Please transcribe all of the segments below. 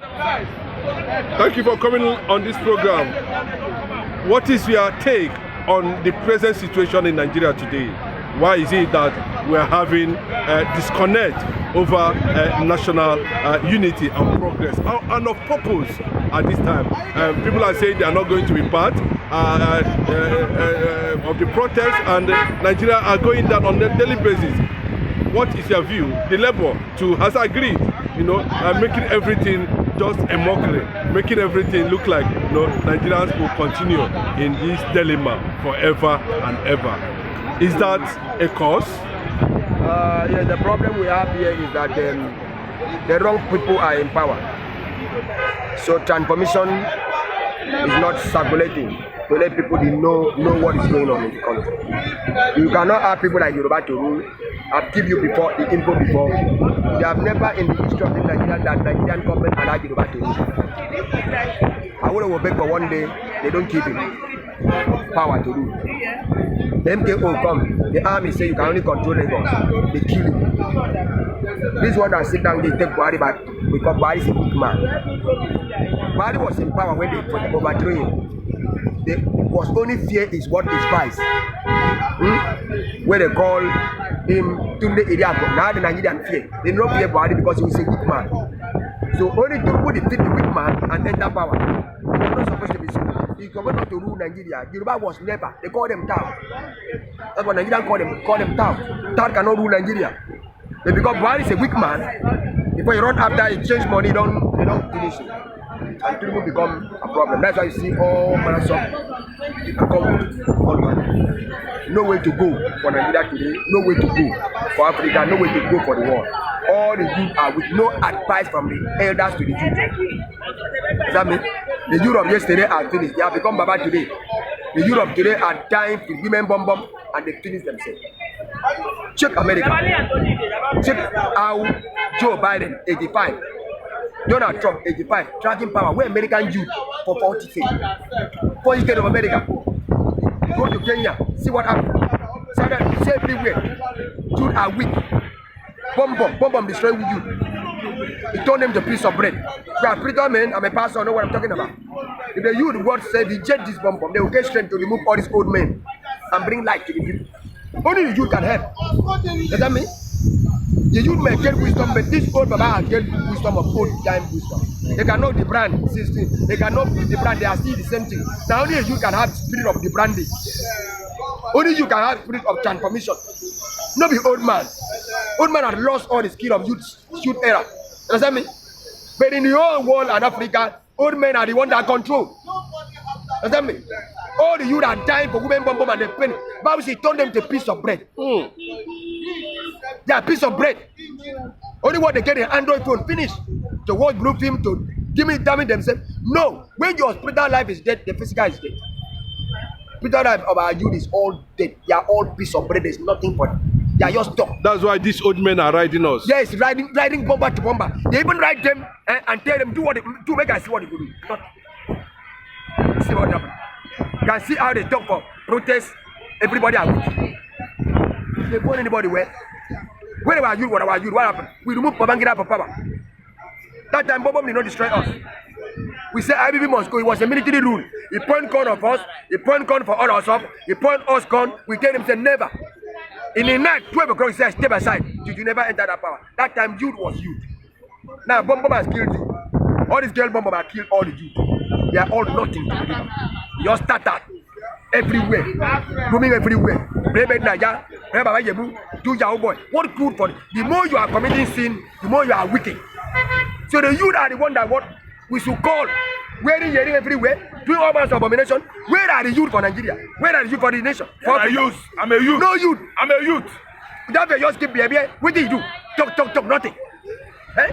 Thank you for coming on this program. What is your take on the present situation in Nigeria today? Why is it that we are having a disconnect over national unity and progress and of purpose at this time? People are saying they are not going to be part of the protest, and Nigeria are going down on a daily basis. What is your view? The Labour too has agreed, making everything just a mockery, making everything look like Nigerians will continue in this dilemma forever and ever. Is that a cause? Yeah, the problem we have here is that the wrong people are in power. So transformation is not circulating to let people know what is going on in the country. You cannot have people like Yoruba to rule. I've given you before the info before. They have never in the history of the Nigerian government allowed Yoruba to rule. I will beg for one day, they don't give him power to rule. The MKO come, the army say you can only control Lagos, they kill him. This one that sit down, they take Buhari back because Buhari is a big man. Buhari was in power when they overthrew him. There was only fear is what is vice. Where they call him Tunde Iriago. Now the Nigerian fear. They don't fear Buhari because he was a weak man. So only to put defeat the weak man and enter power. He was not supposed to be so. He commanded to rule Nigeria. Yoruba was never. They call them town. That's what Nigerians call them town. Town cannot rule Nigeria. But because Buhari is a weak man, before you run after he change money, they don't finish it. And people become a problem. That's why you see all manners of no way to go for Nigeria today, no way to go for Africa, no way to go for the world. All the youth are with no advice from the elders to the youth. Does that mean the youth of yesterday are finished? They have become Baba today. The youth of today are dying to women bomb and they finish themselves. Check America. Check how Joe Biden, 85. Donald Trump, 85, tracking power. Where American youth for 40 states. 40 states of America. Go to Kenya, see what happens. See everywhere. Youth are weak. Bomb destroy youth. He turned them to a piece of bread. We are spiritual men, I'm a pastor, I know what I'm talking about. If the youth God said, reject this bomb, they will get strength to remove all these old men and bring light to the people. Only the youth can help. Does that mean? The youth may get wisdom, but this old Baba has get wisdom of old time wisdom. They cannot the brand 16. They cannot the brand, they are still the same thing. Now only you can have spirit of the branding. Only you can have spirit of transformation. Not be old man. Old man had lost all the skill of youth era. Understand me? But in the whole world and Africa, old men are the ones that control. Understand me? All the youth are dying for women bomb and they pain. Bible says turn them to a piece of bread. They are a piece of bread. Only what they get an Android phone, finish. To watch blue film, to damage themselves. No, when your spiritual life is dead, the physical is dead. Spiritual life of our youth is all dead. They are all piece of bread. There's nothing for them. They are just stuck. That's why these old men are riding us. Yes, riding bomber to bomber. They even ride them and tell them do make us see what they could do. Not see what happened. You can see how they talk for protest. Everybody are weak. They put anybody where? When our youth, what happened? We remove Babangida for power. That time Bobo did not destroy us. We say IBB must go. It was a military rule. He point gun of us. He point gun for all us up. He point us gun. We tell him say never. In the night, 12 o'clock, he said step aside. You never enter that power. That time youth was youth. Now Bomb has killed you. All these girl Bomb have killed all the youth. They are all nothing to do. You're started everywhere. Roaming everywhere. Play bed Naja. Play Baba Yebu. Do your boy. What good for it? The more you are committing sin, the more you are wicked. So the youth are the one that what we should call. Wearing hearing everywhere, doing all kinds of abomination. Where are the youth for Nigeria? Where are the youth for the nation? For I'm a youth. I'm a youth. No youth. I'm a youth. That way, just keep behavior. What do you do? Talk, nothing. Eh?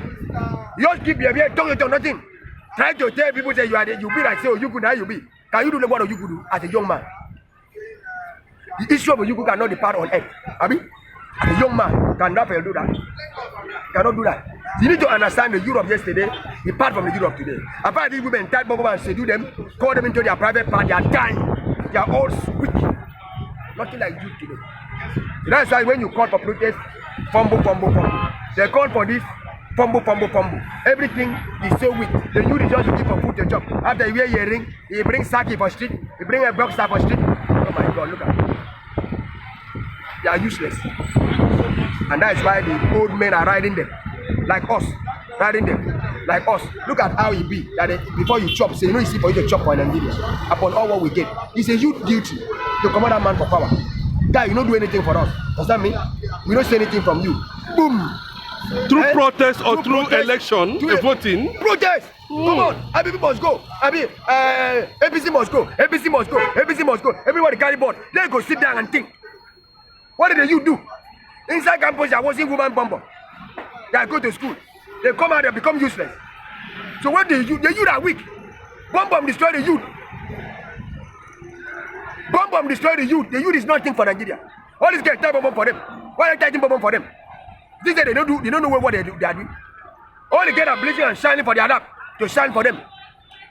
You just keep behavior. Talk, nothing. Try to tell people say you are there. You be like say, oh, you could, how you be? Can you do what you could do as a young man? The issue of you cannot depart on earth. Abi? As a young man, can Raphael do that? Cannot do that. You need to understand the Europe yesterday, depart from the Europe today. Apart these women type Bobo and seduce them, call them into their private part, they are dying. They are all weak. Nothing like you today. That's why when you call for protest, fumble. They call for this, Fumble. Everything is so weak. The youth is just looking for food to chop. After you wear earring, he bring sake for street, he bring a box for street. Oh my God, look at them. They are useless. And that is why the old men are riding them. Like us. Riding them. Like us. Look at how he be. That before you chop, say, you know, it's easy for you to chop for Nigeria. Upon all what we get. It's a youth duty to command that man for power. Guy, you don't do anything for us. Does that mean? We don't say anything from you. Boom. Through protest or through election, voting. Protest! Come on, APC must go. APC must go. APC must go. APC must go. Everybody carry board. Let's go sit down and think. What did you do? Inside campus, I was in woman bomber. They go to school. They come out and become useless. So what the youth are weak. Bomb destroy the youth. Bomb destroy the youth. The youth is nothing for Nigeria. All these guys type bomb for them. Why are you typing bomb for them? This day they don't know what they are doing. All they get are blazing and shining for their lap to shine for them.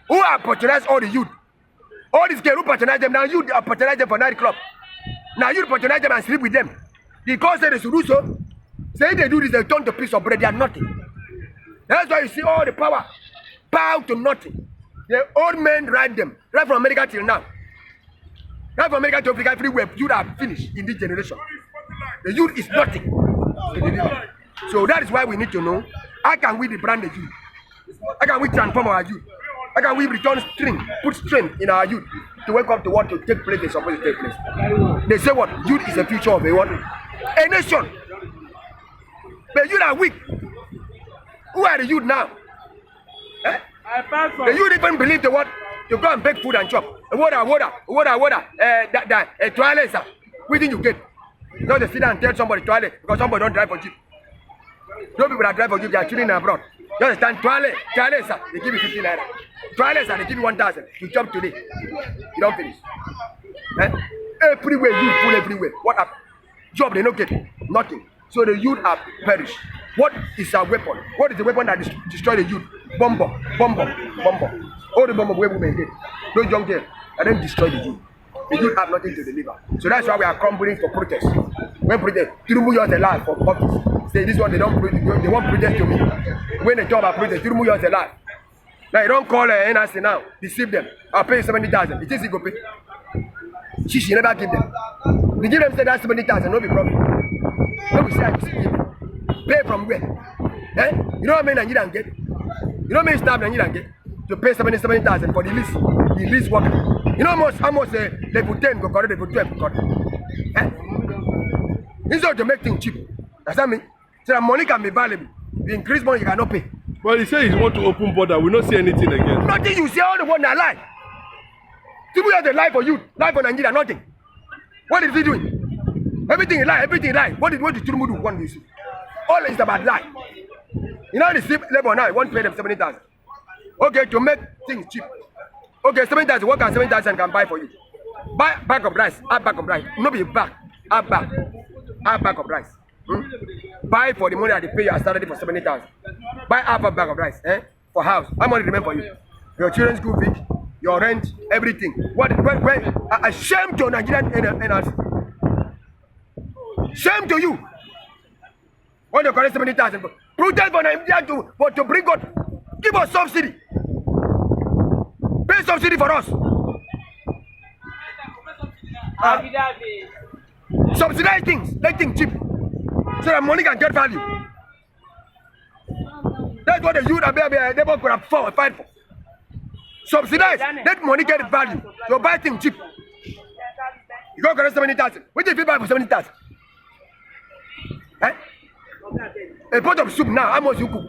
Who are patronize all the youth? All these girls who patronize them, now you patronize them for nightclub. Now you patronize them and sleep with them. The cause they should do so. Say they do this, they turn to piece of bread, they are nothing. That's why you see all the power bow to nothing. The old men ride them, right from America till now. Right from America to Africa, everywhere, youth are finished in this generation. The youth is nothing. So that is why we need to know how can we rebrand the youth? How can we transform our youth? How can we return strength, put strength in our youth to wake up to what to take place is supposed to take place? They say what? Youth is the future of a nation. The youth are weak. Who are the youth now? Eh? The youth even believe the what? You go and bake food and chop. Water. Toilet, sir. What did you get? Not to sit down and tell somebody toilet because somebody don't drive for jeep. No people that drive for jeep, they are chilling abroad. Just stand toilet, sir. They give you 15 naira. Toilet, sir. They give you 1,000. You chop today. You don't finish. Eh? Everywhere, youth full everywhere. What happened? Job, they don't get nothing. So the youth are perished. What is our weapon? What is the weapon that destroy the youth? Bomber. All the bomber where women get. Those young girls, and then destroy the youth. The youth have nothing to deliver. So that's why we are crumbling for protest. When protest, Tinubu use the lie for office. Say this one they don't they won't protest to me. When they talk about protest, Tinubu use the lie. Now you don't call NRC now, deceive them. I'll pay 70,000. It is he go pay. She never give them. We give them say that 70,000, no be problem. No we say I deceive them. Pay from where? Eh? You know how many Nigerians get? You know how many staff Nigerians get? To pay 77,000 for the least worker. You know how much level 10 go correct, level 12 go correct. Eh? Instead to make things cheap. Does that mean? So that money can be valuable. The increased money you cannot pay. But he says he want to open border. We not see anything again. Nothing you see, all the one that lie. People have the lie for you, lie for Nigeria, nothing. What is he doing? Everything is lie, What did Tinubu do? One you see. All is about lie. You know the cheap labor now, you want to pay them 70,000. Okay, to make things cheap. Okay, 7,000, what can 7,000 can buy for you? Buy bag of rice, add bag of rice. No be bag, add bag of rice. Buy for the money that they pay you as salary for 70,000. Buy half a bag of rice, for house. How much remain for you? Your children's school fees, your rent, everything. A shame to Nigerian NRC. Shame to you. When you collect 70,000, protest for Nigeria to bring God. Give us subsidy. Pay subsidy for us. Subsidize things, make things cheap. So that money can get value. That's what the youth are could have fought, fight for. Subsidize, let money get value. So buy things cheap. You go collect 70,000. What did you buy for 70,000? Eh? A pot of soup now, how much you cook?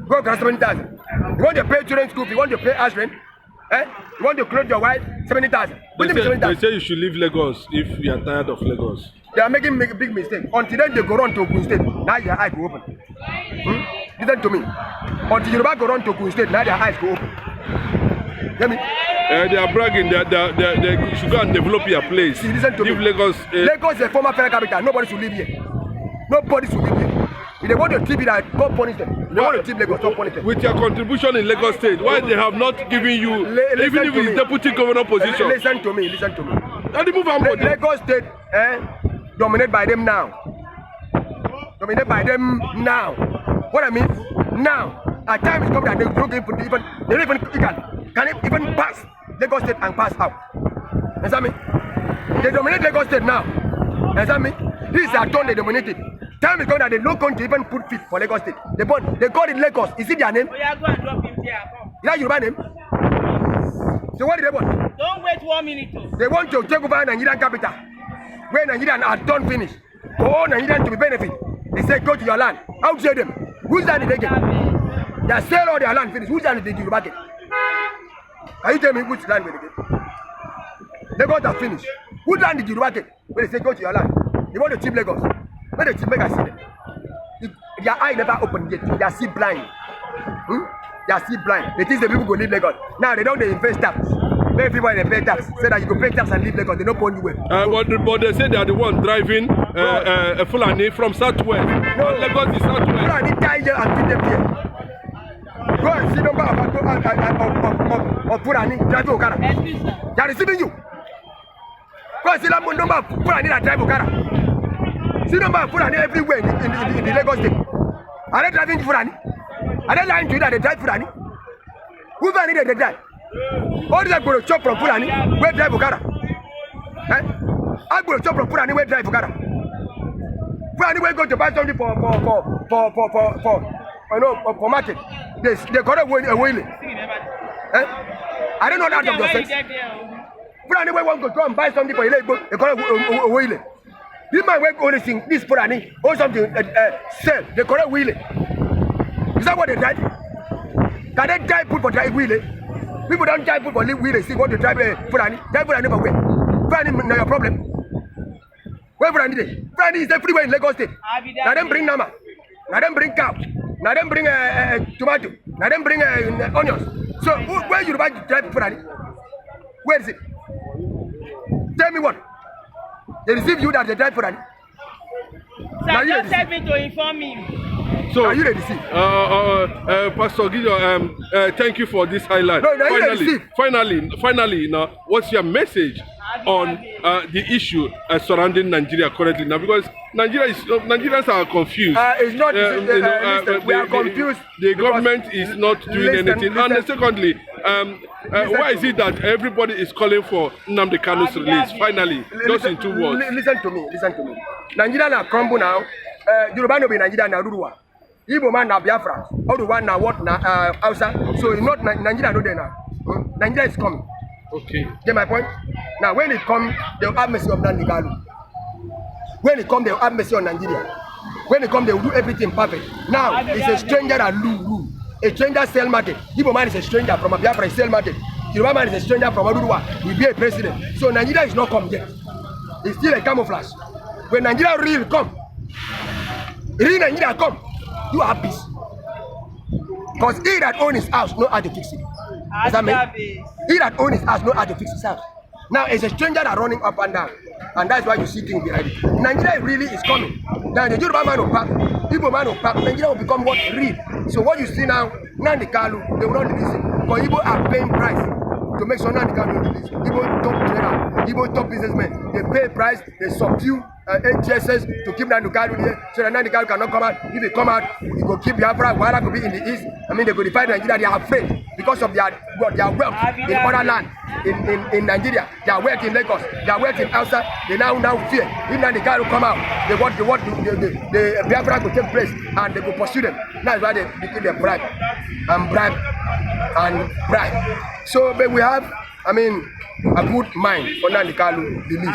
Go collect 70,000. You want to pay children's school, you want to pay house rent, you want to clothe your wife, 70,000. They say you should leave Lagos if you are tired of Lagos. They are making a big mistake. Until then they go run to Ogun State, now your eyes go open. Listen to me. Until Yoruba go run to Ogun State, now their eyes go open. Hear me? They are bragging that they should go and develop your place. See, listen to me. Lagos, Lagos is a former federal capital. Nobody should live here. Nobody should live here. If they want to tip it, God punish them. If they want to tip Lagos, God punish them. With your contribution in Lagos State, why they have not given you, even if it's deputy governor position? Listen to me. And they move on. Lagos State, dominated by them now. What I mean? Now, a time is coming that they don't even pass Lagos State and pass out. Understand me? They dominate Lagos State now. Understand me? This is their turn, they dominated. Time is coming that they don't going to even put feet for Lagos State. They call it Lagos. Is it their name? Oh, yeah, go and drop him there. Is that Yoruba name? So what do they want? Don't wait 1 minute. They want to take over Nigerian capital. When Nigerian are done finished. For all Nigerians to be benefit. They say go to your land. How say them? Whose land did they get? They sell all their land finished. Whose land did they Yoruba get? Can you tell me which land did they get? Lagos are finished. Whose land did Yoruba get? When they say go to your land. They want to cheap Lagos. When they cheap make I see them. Their eye never opened yet. They are still blind. They are still blind. They think the people go leave Lagos. Now they don't invest tax. Many people they pay tax. Say that you go pay tax and leave Lagos. They don't pay anywhere. But they say they are the one driving a Fulani from southwest. No, Lagos is southwest. Fulani die here and feed them here. Go and see number of Fulani driving Okada. They are receiving you. Go and see number of Fulani that drive Okada. See number of Fulani everywhere in the Lagos State. Are they driving Fulani? Are they lying to you that they drive Fulani? Who Fulani they drive? All these are going to chop from Fulani, where drive Okada. I'm going to chop from Fulani, where drive Okada. Fulani will go to buy something for market. They got a wheelie. I don't know that of yourself. Fulani will want to go and buy something for illegal. They got a wheelie. This man will only sing this Fulani or something sell. They got a wheelie. Is that what they drive? Can they drive food for drive wheelie? People don't drive food for wheelie. They see what they drive Fulani. Drive Fulani for where? Fulani not your problem. Where Fulani is? Fulani is everywhere in Lagos State. Now them bring nama. Now them bring cow. Now them bring tomato. Now them bring onions. So where you drive Fulani? Where is it? Tell me what? They receive you that they drive Fulani. Sir, just tell me to inform him. So, are you ready to see? Pastor Gideon, thank you for this highlight. No, finally, now, what's your message on the issue surrounding Nigeria currently now? Because Nigerians are confused. It's not. We are confused. The government is not doing anything. And secondly, why is it that everybody is calling for Nnamdi Kanu's release? Finally, just in 2 words. Listen to me. Nigeria are crumble now. Yoruba no be Nigeria na Ruruwa. Igbo man na Biafra. Oduwa na what na Hausa. So not Nigeria no there now. Nigeria is coming. Okay. Get my point? Now when it comes, they will have mercy on Nnamdi Kanu. When it comes, they will have mercy on Nigeria. When it comes, they will do everything perfect. Now it's a stranger that rule. A stranger sell market. Igbo man is a stranger from Biafra sell market. Yoruba man is a stranger from Oduwa. He be a president. So Nigeria is not come yet. It's still a camouflage. When Nigeria really come, Nigeria come, you have peace. Because he that owns his house know how to fix it. Does that mean? He that owns his house know how to fix his house. Now it's a stranger that running up and down. And that's why you see things behind it. Nigeria really is coming. Now the Yoruba man will pack, Igbo man will pack, Nigeria will become what real. So what you see now, Nnamdi Kanu, they will not release it. But Igbo are paying price to make sure Nnamdi Kanu will release it. Igbo top trader, Igbo top businessmen, they pay price, they subdue HSS to keep Nnamdi Kanu here, so that Nnamdi Kanu cannot come out. If they come out, he will keep Biafra, Wara could be in the east. I mean, they could define Nigeria, they are afraid because of their wealth in other land. In Nigeria, they are wealth in Lagos, they are wealth in outside, they now fear. If Nnamdi Kanu come out, the Biafra will take place and they will pursue them. That's why they begin their bribe. So but we have, I mean, a good mind for Nnamdi Kanu release.